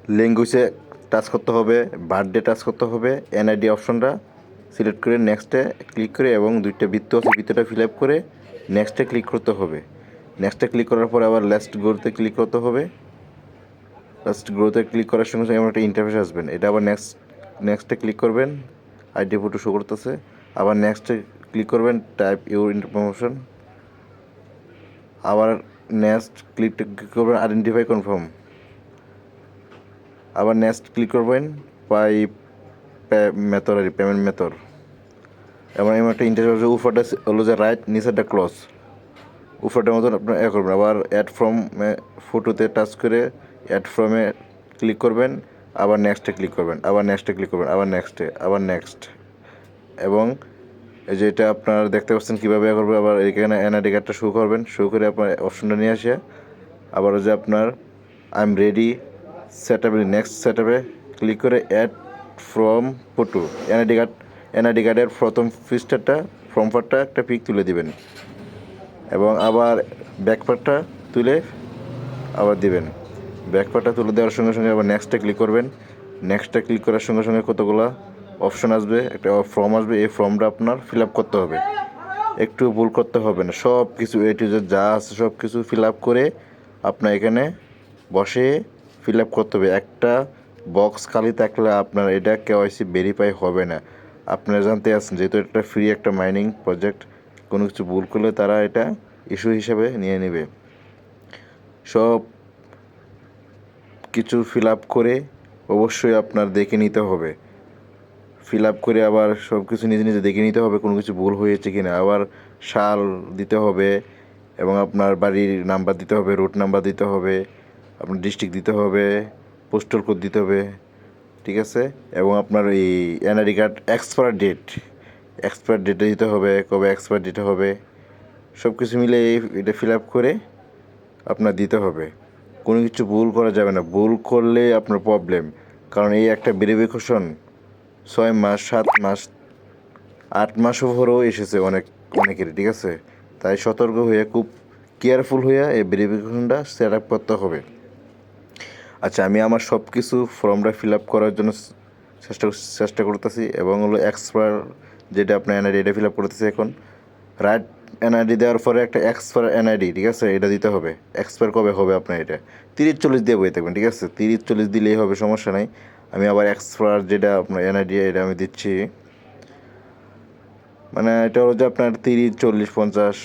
ল্যাঙ্গুয়েজে টাচ করতে হবে, বার্থডে টাচ করতে হবে, এনআইডি অপশনটা সিলেক্ট করে নেক্সটে ক্লিক করে এবং দুইটা বৃত্ত আছে বৃত্তটা ফিল আপ করে নেক্সটে ক্লিক করতে হবে। নেক্সটে ক্লিক করার পরে আবার লাস্ট গ্রোতে ক্লিক করতে হবে। লাস্ট গ্রোতে ক্লিক করার সঙ্গে সঙ্গে আমার একটা ইন্টারফেস আসবেন, এটা আবার নেক্সটে ক্লিক করবেন, আইডি ফটো শো করতেছে। আবার নেক্সটে ক্লিক করবেন, টাইপ ইউর ইনফরমেশন। আবার নেক্সট ক্লিক করবেন, আইডেন্টিফাই কনফার্ম। আবার নেক্সট ক্লিক করবেন, পাই মেথড আর পেমেন্ট মেথড। এবং এমন একটা ইন্টারফেস উপরটা হলো যে রাইট, নিচেরটা ক্লোজ। উপরটার মতন আপনার করবেন। আবার অ্যাড ফ্রম ফটোতে টাচ করে অ্যাড ফ্রমে ক্লিক করবেন, আবার নেক্সটে ক্লিক করবেন, আবার নেক্সটে ক্লিক করবেন, আবার নেক্সটে, আবার নেক্সট। এবং এই যে এটা আপনারা দেখতে পাচ্ছেন কীভাবে করবে। আবার এখানে এনআইডি কার্ডটা শো করবেন, শো করে আপনার অপশনটা নিয়ে আসে। আবার যে আপনার আই এম রেডি সেট আপে, নেক্সট সেট আপে ক্লিক করে অ্যাড ফ্রম ফটো, এনআইডি কার্ডের প্রথম পৃষ্ঠাটা ফর্ম পার্টটা একটা পিক তুলে দিবেন এবং আবার ব্যাক পার্টটা তুলে আবার দিবেন। ব্যাক পার্টটা তুলে দেওয়ার সঙ্গে সঙ্গে আবার নেক্সটে ক্লিক করবেন। নেক্সটে ক্লিক করার সঙ্গে সঙ্গে কতগুলো অপশন আসবে, একটা ফর্ম আসবে। এই ফর্মটা আপনার ফিল আপ করতে হবে, একটু ভুল করতে হবে না। সব কিছু এ টু জেড যা আছে সব কিছু ফিল আপ করে আপনার এখানে বসে ফিল আপ করতে হবে। একটা বক্স খালি থাকলে আপনার এটা কেওয়াইসি ভেরিফাই হবে না। আপনারা জানতে আছেন যেহেতু এটা ফ্রি একটা মাইনিং প্রজেক্ট, কোনো কিছু ভুল করলে তারা এটা ইস্যু হিসেবে নিয়ে নেবে। সব কিছু ফিল আপ করে অবশ্যই আপনার দেখে নিতে হবে। ফিল আপ করে আবার সব কিছু নিজে নিজে দেখে নিতে হবে কোনো কিছু ভুল হয়েছে কি না। আবার সাল দিতে হবে এবং আপনার বাড়ির নাম্বার দিতে হবে, রুট নাম্বার দিতে হবে, আপনার ডিস্ট্রিক্ট দিতে হবে, পোস্টাল কোড দিতে হবে, ঠিক আছে। এবং আপনার এই এনআইডি কার্ড এক্সপায়ার ডেটে দিতে হবে, কবে এক্সপায়ার ডেটে হবে, সব কিছু মিলে এটা ফিল আপ করে আপনার দিতে হবে। কোনো কিছু ভুল করা যাবে না, ভুল করলে আপনার প্রবলেম। কারণ এই একটা ভেরিফিকেশন 6 মাস, 7 মাস, 8 মাস ওভারও এসেছে অনেকেরই, ঠিক আছে। তাই সতর্ক হয়ে খুব কেয়ারফুল হয়ে এই ভেরিফিকেশনটা সেট আপ করতে হবে। আচ্ছা, আমি আমার সব কিছু ফর্মটা ফিল আপ করার জন্য চেষ্টা করতেছি এবং হলো এক্সপায়ার যেটা আপনার এনআইডি এটা ফিল আপ করতেছি এখন। রাইট এনআইডি দেওয়ার পরে একটা এক্সপায়ার এনআইডি, ঠিক আছে, এটা দিতে হবে। এক্সপায়ার কবে হবে আপনার এটা 30-40 দিয়ে বই থাকবেন, ঠিক আছে। 30-40 দিলেই হবে, সমস্যা নাই। আমি আবার এক্সপায়ার যেটা আপনার এনআইডি এটা আমি দিচ্ছি, মানে এটা হলো যে আপনার 30-40-50,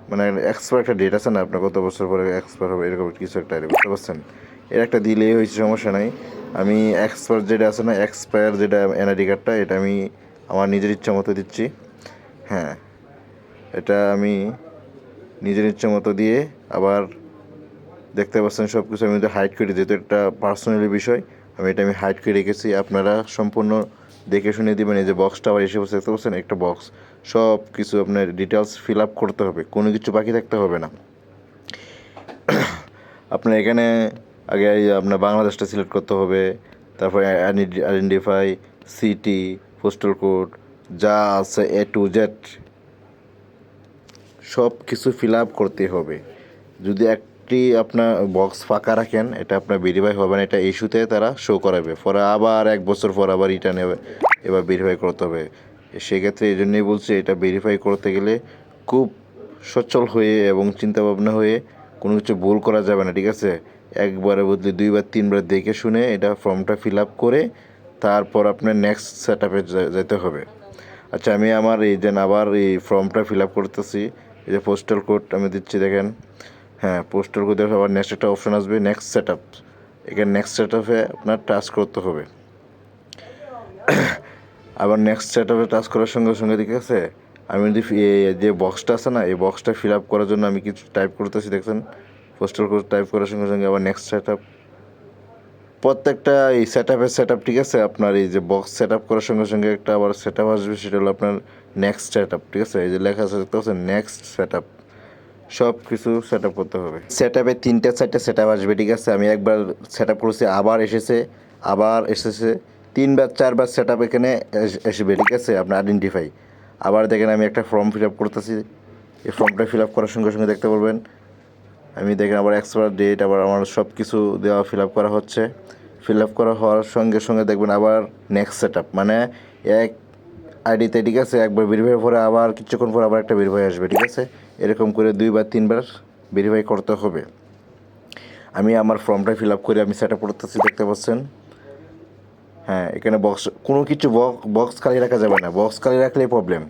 মানে এক্সপায়ার একটা ডেট আছে না, আপনার কত বছর পরে এক্সপায়ার হবে এরকম কিছু একটা, বুঝতে পারছেন। এর একটা দিলেই হয়েছে, সমস্যা নাই। আমি এক্সপায়ার যেটা আছে না, এক্সপায়ার যেটা এনআইডি কার্ডটা, এটা আমি আমার নিজের ইচ্ছা মতো দিচ্ছি। হ্যাঁ, এটা আমি নিজের ইচ্ছা মতো দিয়ে আবার দেখতে পাচ্ছেন সব কিছু আমি যদি হাইড করি, যেহেতু একটা পার্সোনালি বিষয় আমি হাইড করে রেখেছি। আপনারা সম্পূর্ণ দেখে শুনে দেবেন। এই যে বক্সটা আবার এসে বসে দেখতে পাচ্ছেন একটা বক্স, সব কিছু আপনার ডিটেলস ফিল আপ করতে হবে, কোনো কিছু বাকি থাকতে হবে না। আপনার এখানে আগে আপনার বাংলাদেশটা সিলেক্ট করতে হবে, তারপরে আইডেন্টিফাই, সিটি, পোস্টাল কোড যা আছে A to Z সব কিছু ফিল আপ করতে হবে। যদি একটি আপনার বক্স ফাঁকা রাখেন, এটা আপনার ভেরিফাই হবে না, এটা ইস্যুতে তারা শো করাবে, পরে আবার 1 বছর পর আবার রিটার্ন এবার ভেরিফাই করতে হবে। সেক্ষেত্রে এই জন্যই বলছি, এটা ভেরিফাই করতে গেলে খুব সচল হয়ে এবং চিন্তাভাবনা হয়ে কোনো কিছু ভুল করা যাবে না, ঠিক আছে। একবারে বদলে 2-3বার দেখে শুনে এটা ফর্মটা ফিল আপ করে তারপর আপনার নেক্সট সেট আপে যেতে হবে। আচ্ছা, আমি আমার এই যে আবার এই ফর্মটা ফিল আপ করতেছি। এই যে পোস্টাল কোড আমি দিচ্ছি, দেখেন। হ্যাঁ, পোস্টাল কোডের আবার নেক্সট একটা অপশন আসবে, নেক্সট সেট আপ। এখানে নেক্সট সেট আপে আপনার টাচ করতে হবে। আবার নেক্সট সেট আপে টাচ করার সঙ্গে সঙ্গে, ঠিক আছে, আমি যদি যে বক্সটা আছে না, এই বক্সটা ফিল আপ করার জন্য আমি কিছু টাইপ করতেছি, দেখছেন। পোস্টাল কোড টাইপ করার সঙ্গে সঙ্গে আবার নেক্সট সেট আপ। প্রত্যেকটা এই সেট আপ, ঠিক আছে। আপনার এই যে বক্স সেট আপ করার সঙ্গে সঙ্গে একটা আবার সেট আপ আসবে, সেটা হলো আপনার নেক্সট সেট আপ, ঠিক আছে। এই যে লেখা আছে দেখতে পাচ্ছেন, নেক্সট সেট আপ। সব কিছু সেট আপ করতে হবে। সেট আপে 3-4টা সেট আপ আসবে, ঠিক আছে। আমি একবার সেট আপ করেছি, আবার এসেছে 3-4বার সেট আপ এখানে আসবে, ঠিক আছে। আপনার আইডেন্টিফাই। আবার দেখেন আমি একটা ফর্ম ফিল আপ করতেছি, এই ফর্মটা ফিল আপ করার সঙ্গে সঙ্গে দেখতে পারবেন আমি দেখেন আবার এক্সপায়ার ডেট, আবার আমার সব কিছু দেওয়া ফিল আপ করা হচ্ছে। ফিল আপ করা হওয়ার সঙ্গে সঙ্গে দেখবেন আবার নেক্সট সেট আপ, মানে এক আইডিতে ঠিক আছে একবার ভেরিফাই পরে আবার কিছুক্ষণ পর আবার একটা ভেরিফাই আসবে, ঠিক আছে। এরকম করে 2 বা 3 বার ভেরিফাই করতে হবে। আমি আমার ফর্মটা ফিল আপ করে আমি সেট আপ করতেছি, দেখতে পাচ্ছেন। হ্যাঁ, এখানে কোনো কিছু বক্স খালি রাখা যাবে না, বক্স খালি রাখলেই প্রবলেম।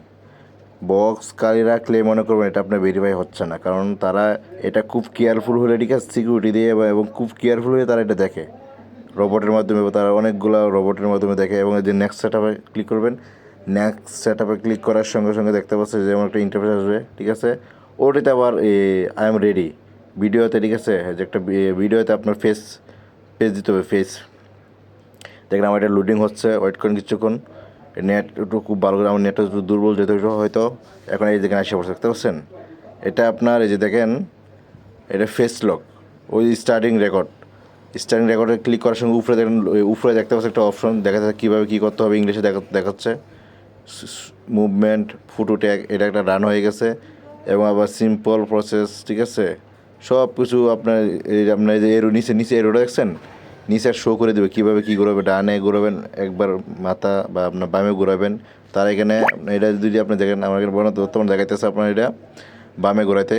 বক্স খালি রাখলে মনে করবেন এটা আপনার ভেরিফাই হচ্ছে না, কারণ তারা এটা খুব কেয়ারফুল হলে ঠিক আছে সিকিউরিটি দিয়ে এবং খুব কেয়ারফুল হয়ে তারা এটা দেখে রোবটের মাধ্যমে, তারা অনেকগুলো রোবটের মাধ্যমে দেখে। এবং এই যে নেক্সট সেট আপে ক্লিক করবেন, নেক্সট সেট আপে ক্লিক করার সঙ্গে সঙ্গে দেখতে পাচ্ছেন যেমন একটা ইন্টারফেস আসবে, ঠিক আছে। ওটিতে আবার আই এম রেডি ভিডিওতে, ঠিক আছে, যে একটা ভিডিওতে আপনার ফেস দিতে হবে, ফেস। দেখেন আমার এটা লোডিং হচ্ছে, ওয়েট করেন কিছুক্ষণ। নেট একটু খুব ভালো করে, আমার নেটটা একটু দুর্বল যেতে হয়তো। এখন এই দেখেন আসে পড়ছে, দেখতে পাচ্ছেন। এটা আপনার এই যে দেখেন এটা ফেস লক, ওই স্টার্টিং রেকর্ডে ক্লিক করার সঙ্গে উপরে দেখেন, উপরে দেখতে পাচ্ছেন একটা অপশন দেখা যাচ্ছে কীভাবে কী করতে হবে, ইংলিশে দেখাচ্ছে মুভমেন্ট ফুটো ট্যাগ, এটা একটা রান হয়ে গেছে। এবং আবার সিম্পল প্রসেস, ঠিক আছে, সব কিছু আপনার এই যে এরো নিচে এরোটা দেখছেন, নিচে শো করে দেবে কীভাবে কী ঘোরাবে, ডানে ঘোরাবেন একবার মাথা বা আপনার বামে ঘোরাবেন। তার এখানে এটা যদি আপনি দেখেন, আমার এখানে বর্তমান দেখাইতেছে আপনার এটা বামে ঘোরাইতে,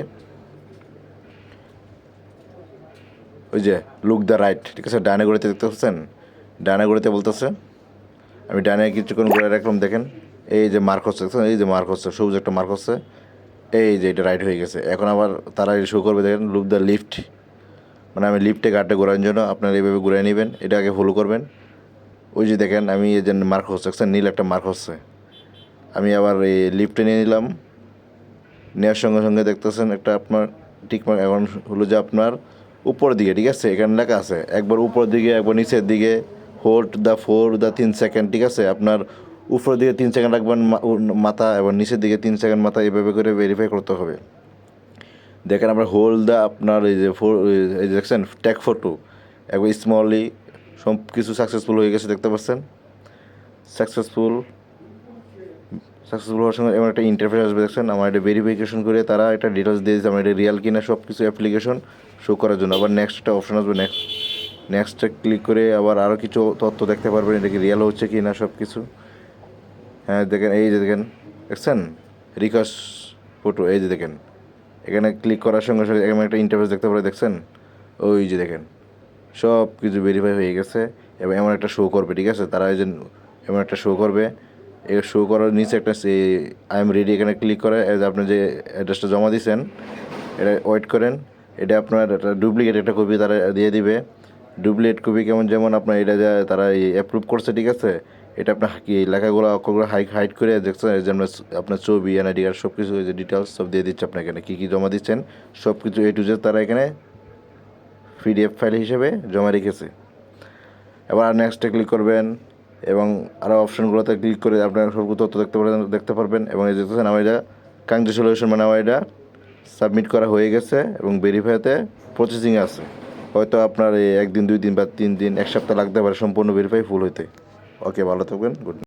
ওই যে লুক দ্য রাইট, ঠিক আছে। ডানে ঘোরাতে দেখতে পাচ্ছেন, ডানে ঘোরাতে বলতেছে, আমি ডানে কিছুক্ষণ ঘুরে রাখলাম, দেখেন এই যে মার্ক হচ্ছে, দেখছেন এই যে মার্ক হচ্ছে, সবুজ একটা মার্ক হচ্ছে, এই যে এটা রাইট হয়ে গেছে। এখন আবার তারা শো করবে, দেখেন লুক দ্য লিফট, মানে আমি লিফটে গাড়িটা ঘোরানোর জন্য আপনারা এইভাবে ঘুরে নেবেন, এটা আগে ফলো করবেন। ওই যে দেখেন আমি এই যে মার্ক হচ্ছে, দেখছেন নীল একটা মার্ক হচ্ছে, আমি আবার এই লিফটে নিয়ে নিলাম। নেওয়ার সঙ্গে সঙ্গে দেখতেছেন একটা আপনার ঠিক মার্ক। এখন হলো যে আপনার উপর দিকে, ঠিক আছে, এখানে লেখা আছে একবার উপর দিকে একবার নিচের দিকে, হোল্ড দ্য 3 সেকেন্ড, ঠিক আছে। আপনার উপর দিকে 3 সেকেন্ড রাখবেন মাথা, এবং নিচের দিকে 3 সেকেন্ড মাথা, এইভাবে করে ভেরিফাই করতে হবে। দেখেন আমরা হোল্ড দ্য আপনার এই যে এই যে দেখছেন ট্যাগ ফটো একবার স্মলি সব কিছু সাকসেসফুল হয়ে গেছে, দেখতে পাচ্ছেন। সাকসেসফুল হওয়ার সঙ্গে এমন একটা ইন্টারফেস আসবে, দেখছেন। আমার এটা ভেরিফিকেশন করে তারা একটা ডিটেলস দিয়ে দিচ্ছে আমার এটা রিয়াল কিনা সব কিছু অ্যাপ্লিকেশন শো করার জন্য। আবার নেক্সট একটা অপশন আসবে, নেক্সটে ক্লিক করে আবার আরও কিছু তথ্য দেখতে পারবেন, এটা কি রিয়াল হচ্ছে কি না সব কিছু। হ্যাঁ দেখেন এই যে দেখেন, দেখছেন রিকোয়েস্ট ফটো, এই যে দেখেন এখানে ক্লিক করার সঙ্গে সঙ্গে এমন একটা ইন্টারফেস দেখতে পারে, দেখছেন ওই যে দেখেন সব কিছু ভেরিফাই হয়ে গেছে। এবং এমন একটা শো করবে, ঠিক আছে, তারা এই যে এমন একটা শো করবে, এই শো করার নিচে একটা আই এম রেডি এখানে ক্লিক করে আপনি যে অ্যাড্রেসটা জমা দিয়েছেন এটা ওয়েট করেন, এটা আপনার একটা ডুপ্লিকেট একটা কপি তারা দিয়ে দিবে। ডুপ্লিকেট কপি কেমন, যেমন আপনার এটা যা তারা অ্যাপ্রুভ করছে, ঠিক আছে, এটা আপনার কি লেখাগুলো অক্ষরগুলো হাইড করে দেখছেন, যেমন আপনার ছবি এনআইডি কার্ড সব কিছু যে ডিটেলস সব দিয়ে দিচ্ছে আপনার এখানে কী কী জমা দিচ্ছেন সব কিছু এ টু জেড তারা এখানে পিডিএফ ফাইল হিসেবে জমা রেখেছে। এবার নেক্সটে ক্লিক করবেন এবং আরও অপশানগুলোতে ক্লিক করে আপনার সব তথ্য দেখতে পারবেন। এবং এই দেখতেছেন আমার এটা কংগ্রেচুলেশন, মানে আমার এটা সাবমিট করা হয়ে গেছে এবং ভেরিফাইতে প্রসেসিংয়ে আছে। হয়তো আপনার এই 1 দিন 2 দিন বা 3 দিন 1 সপ্তাহ লাগতে পারে সম্পূর্ণ ভেরিফাই ফুল হইতে। ওকে, ভালো থাকবেন, গুড।